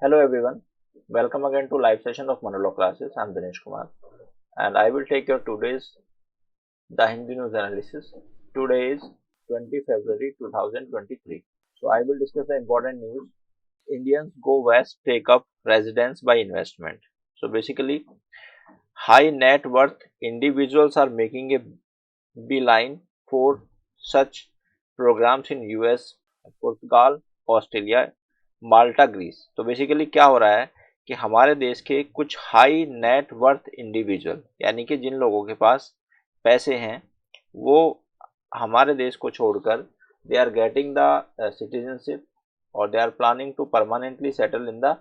Hello everyone, welcome again to live session of Monologue classes. I'm Dinesh Kumar and I will take your today's The Hindi News Analysis. Today is 20 February 2023. So I will discuss the important news. Indians go west, take up residence by investment. So basically, high net worth individuals are making a beeline for such programs in US, Portugal, Australia, Malta, Greece. तो basically क्या हो रहा है कि हमारे देश के कुछ हाई नेट वर्थ इंडिविजुअल यानी कि जिन लोगों के पास पैसे हैं वो हमारे देश को छोड़कर they are getting the citizenship और they are planning to permanently settle in the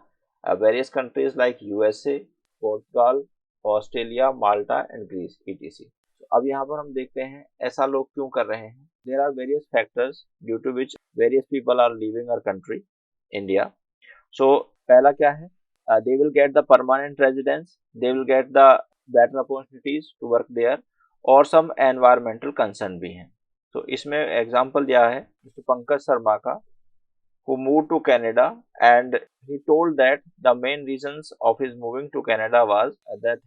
various countries like USA, Portugal, Australia, Malta and Greece etc. अब यहाँ पर हम देखते हैं ऐसा लोग क्यों कर रहे हैं। There are various factors due to which various people are leaving our country India. So पहला क्या है, they will get the permanent residence, they will get the better opportunities to work there और सम एनवायरमेंटल कंसर्न भी हैं। तो इसमें example दिया है मिस्टर पंकज शर्मा का, who moved to Canada, and he told that the main reasons of his moving to Canada was that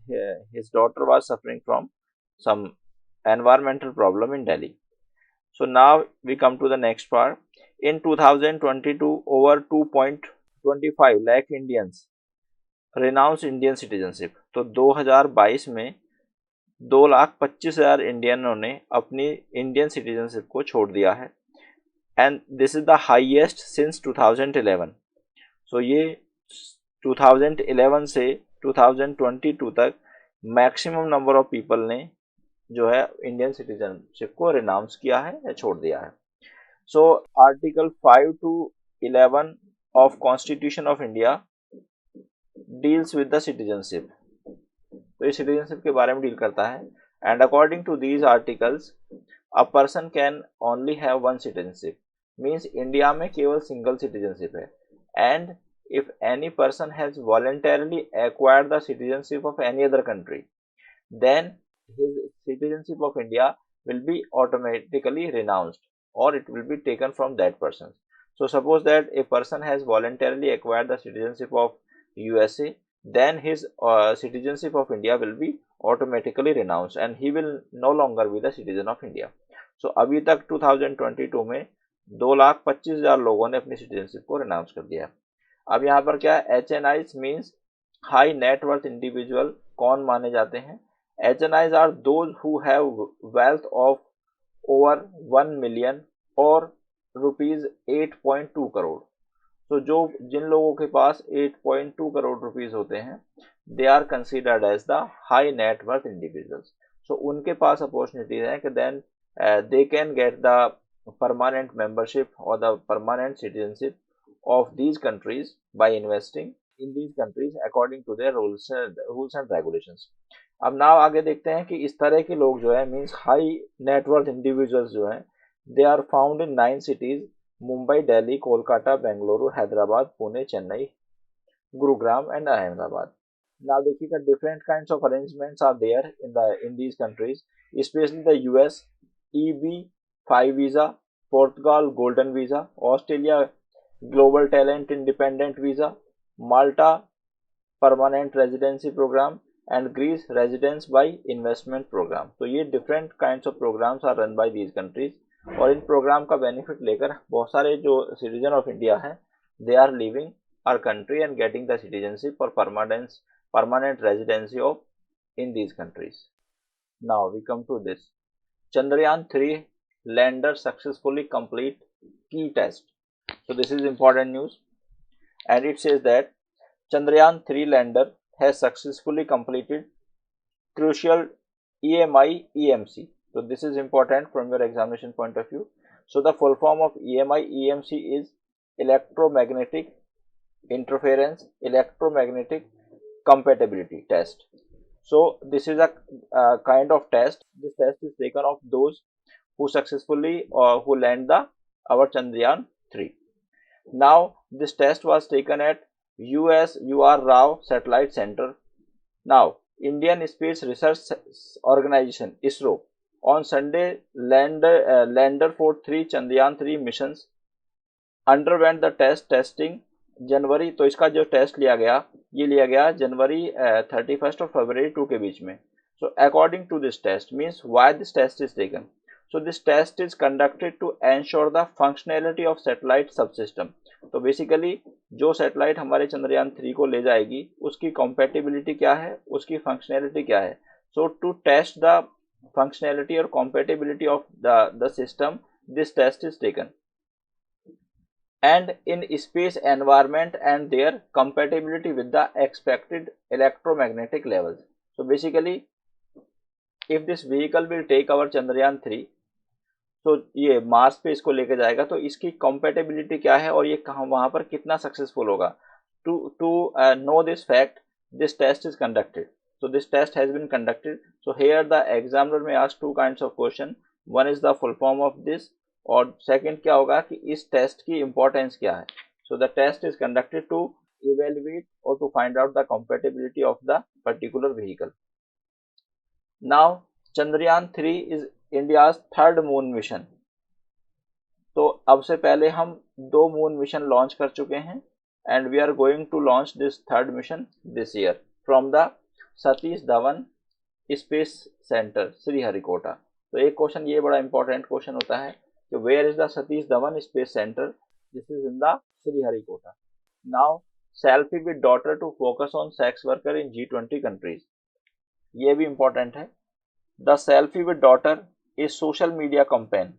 his daughter was suffering from some environmental problem in Delhi. So now we come to the next part. In 2022, over 2.25 lakh Indians renounced Indian citizenship. तो 2022 में 2,25,000 इंडियनों ने अपनी Indian citizenship को छोड़ दिया है and this is the highest since 2011। सो ये 2011 से 2022 तक मैक्सिमम नंबर ऑफ पीपल ने जो है इंडियन सिटीजनशिप को रिनाउंस किया है या छोड़ दिया है। So article 5 to 11 of constitution of India deals with the citizenship. तो ये सिटीजनशिप के बारे में डील करता है and according to these articles a person can only have one citizenship, means India में केवल सिंगल सिटीजनशिप है and if any person has voluntarily acquired the citizenship of any other country, then his citizenship of India will be automatically renounced or it will be taken from that person. So suppose that a person has voluntarily acquired the citizenship of USA, then his citizenship of India will be automatically renounced and he will no longer be the citizen of India. So अभी तक 2022 में 2,25,000 लोगों ने अपनी citizenship को renounce कर दिया। अब यहाँ पर क्या है, H N Is means high net worth individual कौन माने जाते हैं। H N Is are those who have wealth of over 1 million और रुपीज 8.2 करोड़। तो जो जिन लोगों के पास 8.2 करोड़ रुपीज होते हैं they are considered as the high net worth individuals. So उनके पास अपॉर्चुनिटीज है कि then they can get the permanent membership or the permanent citizenship of these countries by investing in these countries according to their rules and regulations. अब now आगे देखते हैं कि इस तरह के लोग जो है मीन्स हाई नेटवर्थ इंडिविजुअल्स जो हैं they are found in 9 cities: Mumbai, Delhi, Kolkata, Bengaluru, Hyderabad, Pune, Chennai, Gurugram and Ahmedabad. Now देखिएगा different kinds of arrangements are there in these countries, especially the US EB-5 visa, Portugal Golden visa, Australia Global Talent Independent visa, Malta Permanent Residency program and Greece Residence by Investment program। तो ये different kinds of programs are run by these countries और इन programme का benefit लेकर बहुत सारे जो citizen of India हैं they are leaving our country and getting the citizenship or permanent residency of in these countries. Now we come to this. Chandrayaan 3 lander successfully complete key test. So this is important news and it says that Chandrayaan 3 lander has successfully completed crucial EMI EMC. So this is important from your examination point of view. So the full form of EMI EMC is electromagnetic interference electromagnetic compatibility test. So this is a kind of test. This test is taken of those who successfully who land the our Chandrayaan 3. Now this test was taken at US UR Rao Satellite Center. Now Indian Space Research Organization ISRO on Sunday lander for 3 Chandrayaan 3 missions underwent the testing जनवरी, तो इसका जो test लिया गया ये लिया गया जनवरी 31 और फरवरी 2 के बीच में. So according to this test, means why this test is taken. So this test is conducted to ensure the functionality of satellite subsystem. तो बेसिकली जो सैटेलाइट हमारे चंद्रयान 3 को ले जाएगी उसकी कॉम्पेटिबिलिटी क्या है, उसकी फंक्शनैलिटी क्या है. So to test the functionality और compatibility of the system, this test is taken. And in space environment and their compatibility with the expected electromagnetic levels. So basically if this vehicle will take our Chandrayaan 3, तो ये Mars पे इसको लेके जाएगा, तो इसकी compatibility क्या है और ये कहाँ वहां पर कितना सक्सेसफुल होगा. To know this fact, this test is conducted. So this test has been conducted. So here the examiner may ask two kinds of question. One is the full form of this, और second क्या होगा कि इस test की importance क्या है. So the test is conducted to evaluate और to find out the compatibility of the particular vehicle. Now Chandrayaan 3 is India's third moon mission. तो अब से पहले हम 2 मून मिशन लॉन्च कर चुके हैं and we are going to launch this third mission this year from the Satish Dhawan space centre Sriharikota. तो एक क्वेश्चन ये बड़ा इंपॉर्टेंट क्वेश्चन होता है कि where is the Satish Dhawan space centre. This is in the Sriharikota. Now selfie with daughter to focus on sex worker in G20 countries. ये भी important है. The selfie with daughter is social media campaign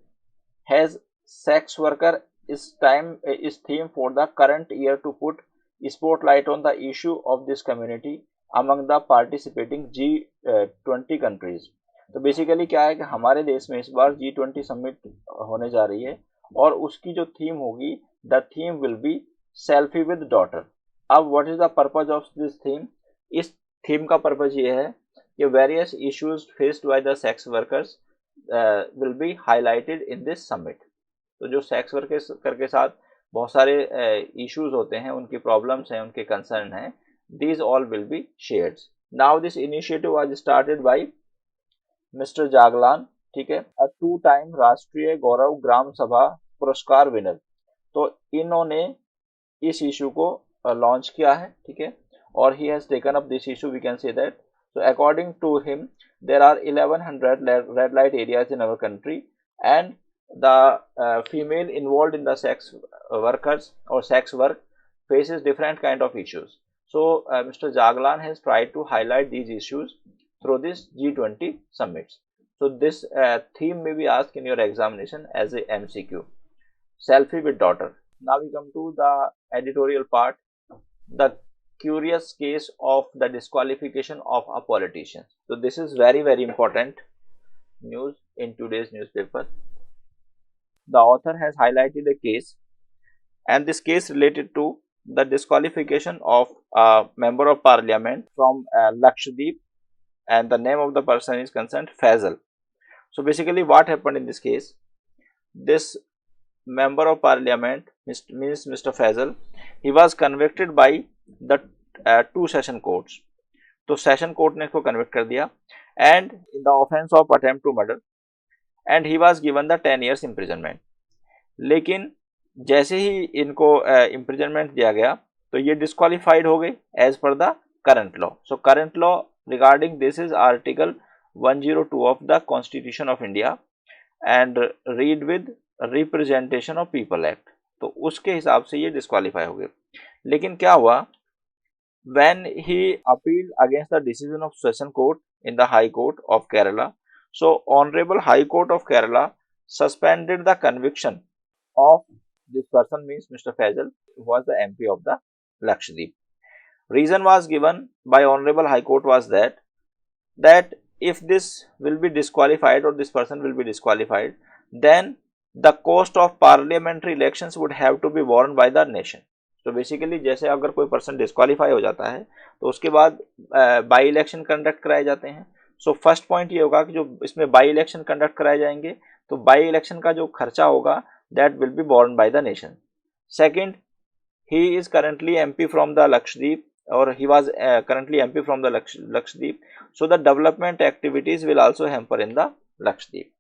has sex worker is theme for the current year to put spotlight on the issue of this community among the participating G20 countries. तो basically क्या है कि हमारे देश में इस बार G20 summit होने जा रही है और उसकी जो थीम होगी, the theme will be selfie with daughter. अब what is the purpose of this theme. इस थीम का पर्पज ये है कि various issues faced by the sex workers will be highlighted in this summit. तो जो सेक्स वर्कर के साथ बहुत सारे इश्यूज होते हैं, उनकी प्रॉब्लम्स हैं, उनके कंसर्न हैं, these all will be shared. Now this initiative was started by mister Jaglan, ठीक है, अ 2 टाइम राष्ट्रीय गौरव ग्राम सभा पुरस्कार विनर. तो इन्होंने इस इशू को लॉन्च किया है, ठीक है, और he has taken up this issue, we can say that. So according to him, there are 1100 red light areas in our country, and the female involved in the sex workers or sex work faces different kind of issues. So Mr. Jaglan has tried to highlight these issues through this G20 summits. So this theme may be asked in your examination as a MCQ. Selfie with daughter. Now we come to the editorial part. The curious case of the disqualification of a politician. So this is very important news in today's newspaper. The author has highlighted a case, and this case related to the disqualification of a member of parliament from Lakshadweep, and the name of the person is concerned Faisal. So basically what happened in this case, this member of parliament means Mr. Faisal, he was convicted by the 2 session courts. तो session court ने इसको convict कर दिया and in the offence of attempt to murder, and he was given the 10 years imprisonment. लेकिन जैसे ही इनको imprisonment दिया गया तो ये डिस्क्वालिफाइड हो गए as per the current law. So current law regarding this is article 102 of the constitution of India and read with representation of people act. तो उसके हिसाब से ये डिस्क्वालीफाई हो गए. लेकिन क्या हुआ, when he appealed against the decision of session court in the high court of Kerala, so honorable high court of Kerala suspended the conviction of this person, means Mr. Faisal, who was the MP of the Lakshadweep. Reason was given by honorable high court was that if this will be disqualified or this person will be disqualified, then the cost of parliamentary elections would have to be borne by the nation. तो basically जैसे अगर कोई person disqualify हो जाता है तो उसके बाद बाई इलेक्शन कंडक्ट कराए जाते हैं. सो फर्स्ट पॉइंट ये होगा कि जो इसमें बाई इलेक्शन कंडक्ट कराए जाएंगे तो बाई इलेक्शन का जो खर्चा होगा that will be borne by the nation. Second, he is currently MP from the Lakshadweep, और he was currently MP from the Lakshadweep, so the development activities will also hamper in the Lakshadweep.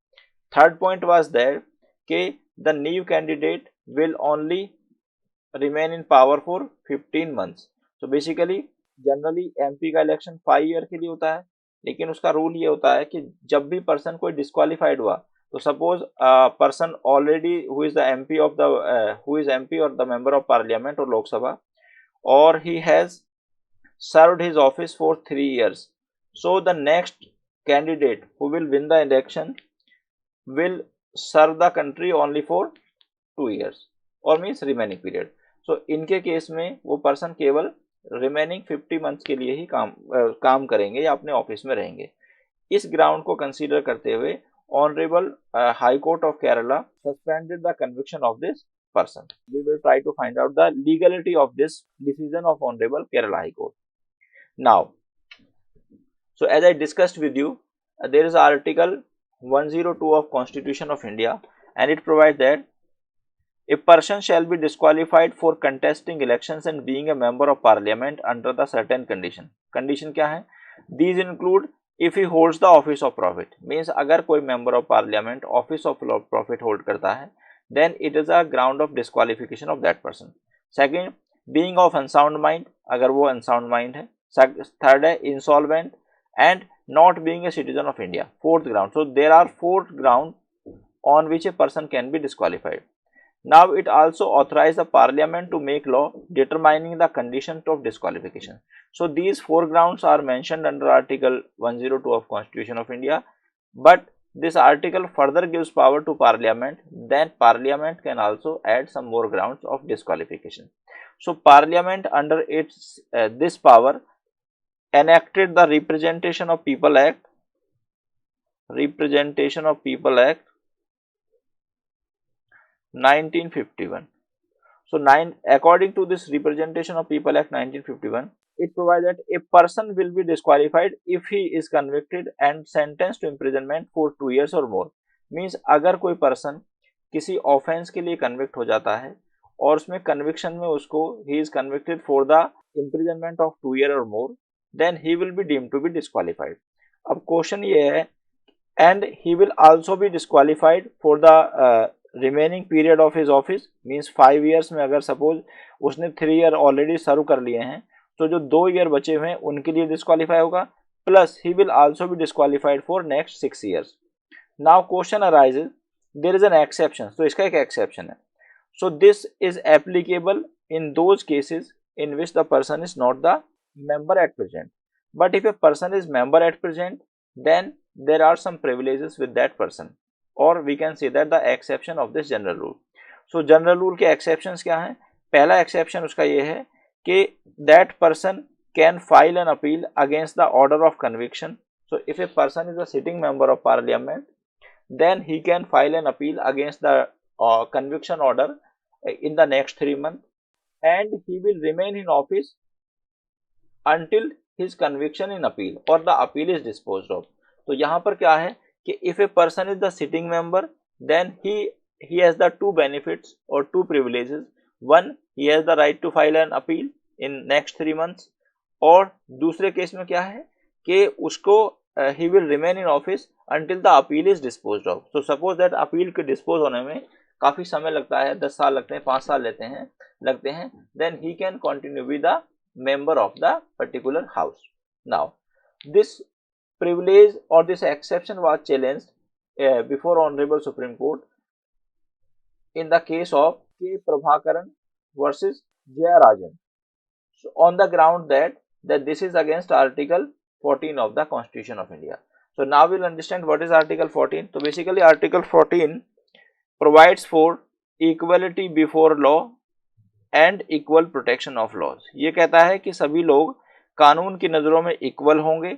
Third point was that कि the new candidate will only remain in power for 15 months. So basically generally MP का election 5 year के लिए होता है, लेकिन उसका rule ये होता है कि जब भी पर्सन कोई डिस्क्वालिफाइड हुआ, तो suppose person already who is the MP of the who is MP और द मेंबर ऑफ पार्लियामेंट और लोकसभा, और he has served his office for 3 years. So the next candidate who will win the election will serve the country only for 2 years or means remaining period. So इनके case में वो person केवल remaining 50 months के लिए ही काम करेंगे या अपने ऑफिस में रहेंगे. इस ग्राउंड को कंसीडर करते हुए honourable high court of Kerala suspended the conviction of this person. We will try to find out the legality of this decision of Honorable Kerala High Court. Now, so as I discussed with you, there is Article 102 of Constitution of India, and it provides that a person shall be disqualified for contesting elections and being a member of parliament under the certain condition. Condition क्या है? These include if he holds the office of profit. Means अगर कोई member of parliament office of profit hold करता है, then it is a ground of disqualification of that person. Second, being of unsound mind, अगर वो unsound mind है. Third है insolvent and not being a citizen of India. Fourth ground. So there are 4 grounds on which a person can be disqualified. Now it also authorizes the parliament to make law determining the conditions of disqualification. So these 4 grounds are mentioned under Article 102 of Constitution of India, but this article further gives power to parliament. Then parliament can also add some more grounds of disqualification. So parliament under its this power enacted the Representation of People Act, Representation of People Act 1951. So according to this Representation of People Act 1951, it provides that a person will be disqualified if he is convicted and sentenced to imprisonment for 2 years or more. Means अगर कोई person किसी offense के लिए convict हो जाता है और उसमें conviction में उसको he is convicted for the imprisonment of 2 years or more, then he will be deemed to be disqualified. अब question ये है, and he will also be disqualified for the remaining period of his office. Means 5 years में अगर suppose उसने 3 year already serve कर लिए हैं, तो जो 2 ईयर बचे हुए हैं उनके लिए डिस्क्वालीफाई होगा, plus he will also be disqualified for next 6 years. Now question arises, there is an exception. तो इसका एक एक्सेप्शन है. So this is applicable in those cases in which the person is not the member at present, but if a person is member at present then there are some privileges with that person, और we can see that the exception of this general rule. So general rule के exceptions क्या हैं? पहला exception उसका ये है कि that person can file an appeal against the order of conviction. So if a person is a sitting member of parliament, then he can file an appeal against the conviction order in the next 3 months, and he will remain in office until his conviction in appeal or the appeal is disposed of. तो यहाँ पर क्या है कि if a person is the sitting member, then he has the 2 benefits or 2 privileges. One, he has the right to file an appeal in next 3 months, और दूसरे case में क्या है कि उसको he will remain in office until the appeal is disposed of. So suppose that appeal के dispose होने में काफी समय लगता है, 10 साल लगते हैं, 5 साल लगते हैं, then he can continue with the member of the particular house. Now this privilege or this exception was challenged before Honorable Supreme Court in the case of K. Prabhakaran versus Jayarajan, so on the ground that this is against Article 14 of the Constitution of India. So now we'll understand what is Article 14. So basically Article 14 provides for equality before law and equal protection of laws. ये कहता है कि सभी लोग कानून की नजरों में इक्वल होंगे,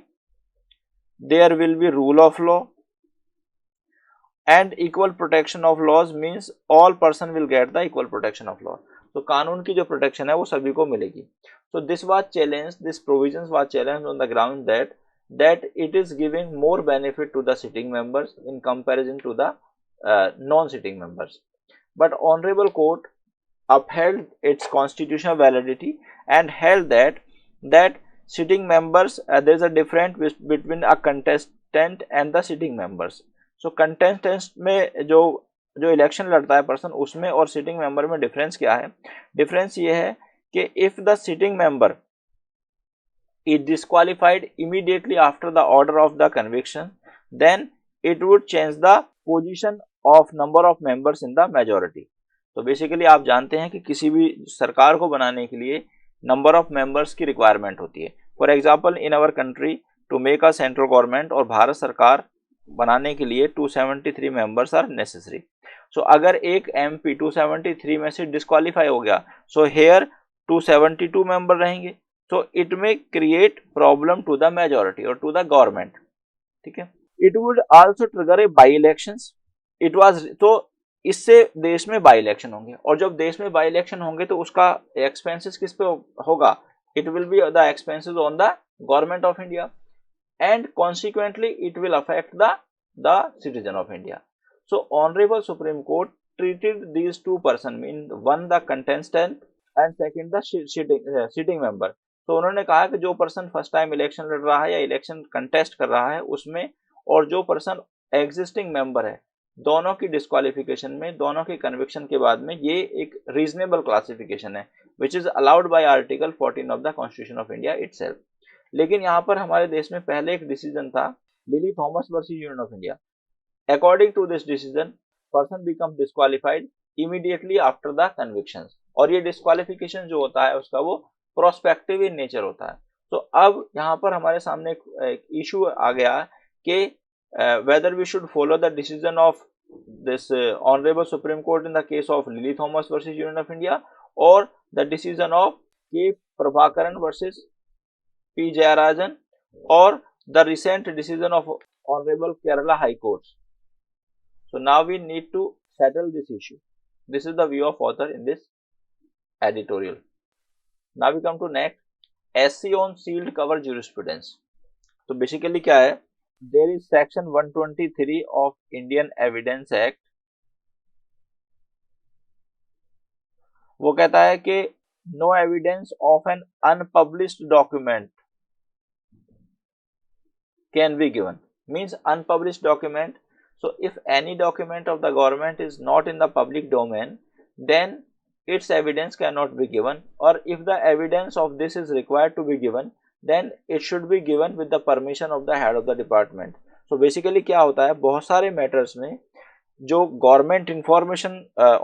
there will be rule of law, and equal protection of laws means all person will get the equal protection of law. तो कानून की जो प्रोटेक्शन है वो सभी को मिलेगी. So this was challenged, this provisions was challenged on the ground that it is giving more benefit to the sitting members in comparison to the non-sitting members. But Honorable Court upheld its constitutional validity and held that sitting members, there is a difference between a contestant and the sitting members. So contestants में जो जो election लड़ता है person, उसमें और sitting member में difference क्या है? डिफरेंस ये है कि if the sitting member is disqualified immediately after the order of the conviction, then it would change the position of number of members in the majority. तो basically आप जानते हैं कि किसी भी सरकार को बनाने के लिए नंबर ऑफ मेंबर्स की रिक्वायरमेंट होती है. For example in our country to make a central government, और भारत सरकार बनाने के लिए 273 मेंबर्स आर नेसेसरी. सो अगर एक एमपी 273 में से डिस्क्वालीफाई हो गया, सो हेयर 272 मेंबर रहेंगे. So it may create problem to the majority or to the government. ठीक है. It would also trigger a by elections. It was, तो इससे देश में बाई इलेक्शन होंगे, और जब देश में बाई इलेक्शन होंगे तो उसका एक्सपेंसेस किस पे होगा? It will be the expenses on the government of India, and consequently it will affect the citizen of India. So Honorable Supreme Court treated these two person, mean one the contestant and second the sitting member. तो उन्होंने कहा कि जो person first time election लड़ रहा है या election contest कर रहा है उसमें, और जो पर्सन एग्जिस्टिंग मेंबर है, दोनों की डिस्क्वालिफिकेशन में, दोनों के कन्विक्शन के बाद में, ये एक रीजनेबल क्लासिफिकेशन है which is allowed by article 14 of the constitution of India itself. लेकिन यहाँ पर हमारे देश में पहले एक डिसीजन था, Lily Thomas versus union of India. According to this decision, person become disqualified immediately after the conviction, और ये डिस्क्वालिफिकेशन जो होता है उसका वो प्रोस्पेक्टिव इन नेचर होता है. तो अब यहाँ पर हमारे सामने एक इशू आ गया कि whether we should follow the decision of this Honorable Supreme Court in the case of Lily Thomas versus Union of India, or the decision of K. Prabhakaran versus P. Jayarajan, or the recent decision of Honorable Kerala High Court. So now we need to settle this issue. This is the view of author in this editorial. Now we come to next, SC on sealed cover jurisprudence. तो basically क्या है? There is section 123 of Indian Evidence Act. वो कहता है कि no evidence of an unpublished document can be given. Means unpublished document. So if any document of the government is not in the public domain, then its evidence cannot be given, or if the evidence of this is required to be given, then it should be given with the permission of the head of the department. So basically क्या होता है, बहुत सारे matters में जो government information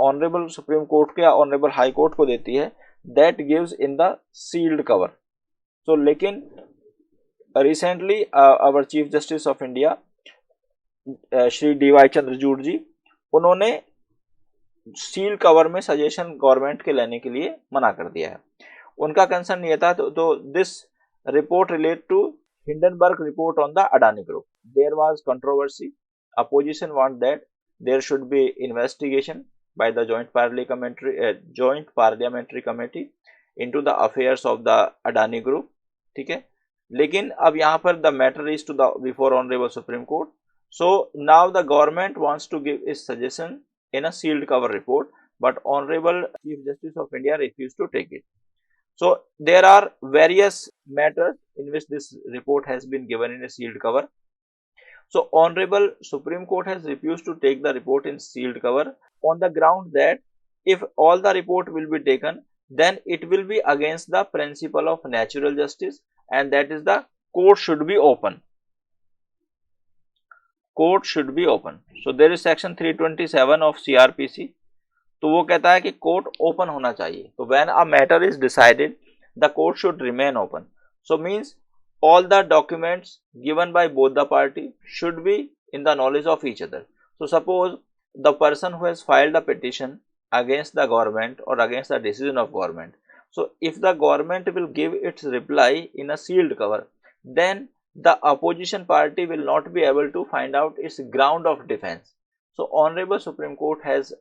honourable supreme court को या honourable high court को देती है, that gives in the sealed cover. So लेकिन recently our chief justice of India Shri DY Chandrachud ji, उन्होंने सील कवर में सजेशन गवर्नमेंट के लेने के लिए मना कर दिया है. उनका कंसर्न ये था, तो this report relate to Hindenburg report on the Adani group. There was controversy. Opposition want that there should be investigation by the joint parliamentary committee into the affairs of the Adani group. ठीक है. लेकिन अब यहाँ पर the matter is to the before honorable Supreme Court. So now the government wants to give its suggestion in a sealed cover report, but Honorable Chief Justice of India refused to take it. So there are various matters in which this report has been given in a sealed cover. So Honorable Supreme Court has refused to take the report in sealed cover on the ground that if all the report will be taken, then it will be against the principle of natural justice, and that is the court should be open. Court should be open. So there is section 327 of CRPC. तो वो कहता है कि court open होना चाहिए. तो when a matter is decided, the court should remain open. So means all the documents given by both the party should be in the knowledge of each other. So suppose the person who has filed a petition against the government or against the decision of government. So if the government will give its reply in a sealed cover, then the opposition party will not be able to find out its ground of defense. So Honorable Supreme Court has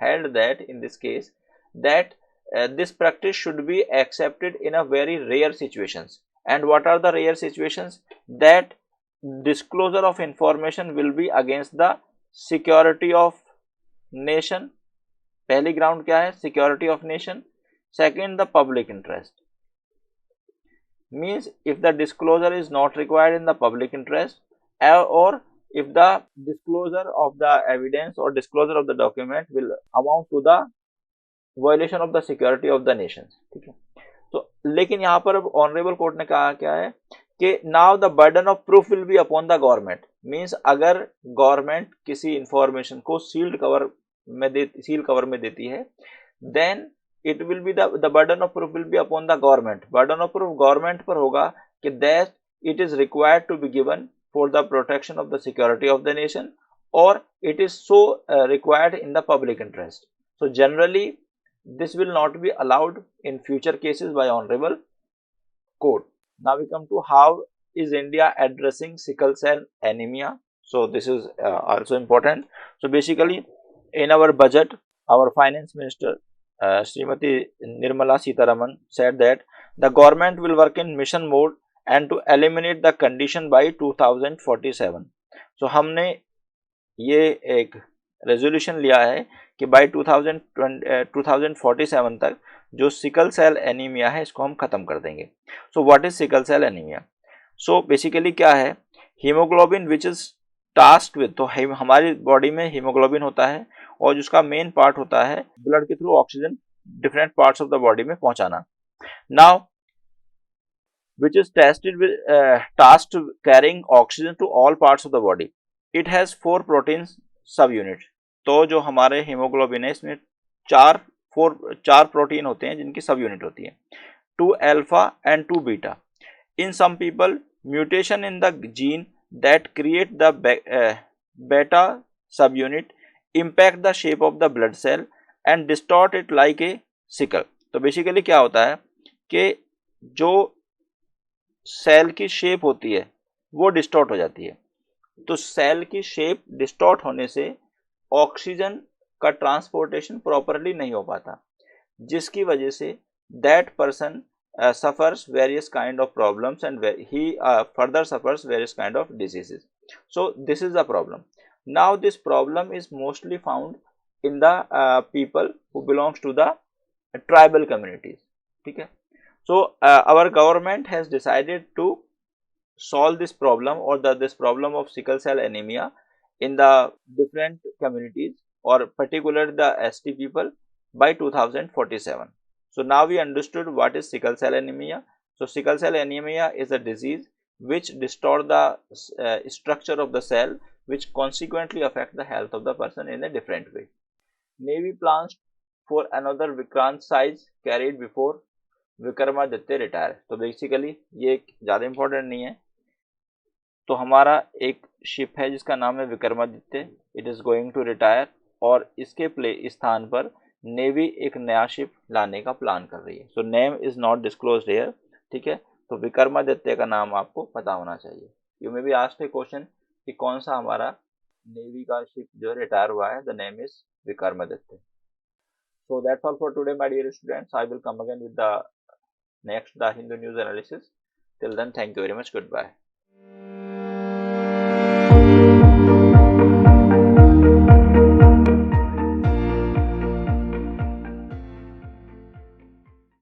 held that in this case that this practice should be accepted in a very rare situations. And what are the rare situations? That disclosure of information will be against the security of nation. पहली ground क्या है? Security of nation. Second, the public interest. Means if the disclosure is not required in the public interest, or if the disclosure of the evidence or disclosure of the document will amount to the violation of the security of the nation, ठीक है। तो लेकिन यहाँ पर अब honourable court ने कहा क्या है कि now the burden of proof will be upon the government, means अगर गवर्नमेंट किसी इंफॉर्मेशन को सील कवर में देती है, then it will be the burden of proof will be upon the government, burden of proof government पर होगा कि that it is required to be given for the protection of the security of the nation और it is so required in the public interest. So generally this will not be allowed in future cases by honorable court. Now we come to how is India addressing sickle cell anemia. So this is also important. So basically in our budget our finance minister Srimati Nirmala Sitharaman said that the government will work in mission mode and to eliminate the condition by 2047. So हमने ये एक resolution लिया है कि bye 2047 तक जो sickle cell anaemia है इसको हम खत्म कर देंगे। So what is sickle cell anaemia? So basically क्या है, haemoglobin which is tasked with, तो हमारी बॉडी में हीमोग्लोबिन होता है और जिसका मेन पार्ट होता है ब्लड के through oxygen different parts of the body में पहुंचाना। Now which is tasked carrying oxygen to all parts of the body. It has 4 proteins subunits. तो जो हमारे हीमोग्लोबिन है इसमें चार प्रोटीन होते हैं जिनकी सब यूनिट होती है, 2 alpha and 2 beta. In some people mutation in the gene that create the beta sub unit impact the shape of the blood cell and distort it like a sickle. तो basically क्या होता है कि जो cell की shape होती है वो डिस्टॉर्ट हो जाती है। तो सेल की शेप डिस्टॉर्ट होने से ऑक्सीजन का ट्रांसपोर्टेशन प्रॉपरली नहीं हो पाता, जिसकी वजह say that person suffers various kind of problems and he further suffers various kind of diseases. So this is the problem. Now this problem is mostly found in the people who belongs to the tribal communities, ठीक है। So our government has decided to solve this problem or this problem of sickle cell anemia in the different communities or particularly the ST people by 2047. So now we understood what is sickle cell anemia. So sickle cell anemia is a disease which distort the structure of the cell, which consequently affect the health of the person in a different way. Navy plans for another Vikrant size carried before Vikramaditya retire. तो basically ये ज़्यादा important नहीं है। तो हमारा एक ship है जिसका नाम है Vikramaditya, it is going to retire और इसके स्थान पर नेवी एक नया शिप लाने का प्लान कर रही है। So name is not disclosed here, ठीक है। तो विक्रमादित्य का नाम आपको पता होना चाहिए। You may be asked A question कि कौन सा हमारा नेवी का शिप जो रिटायर हुआ है, the name is Vikramaditya. So that's all for today, my dear students. I will come again with the next The Hindu News Analysis. Till then, thank you very much. Goodbye.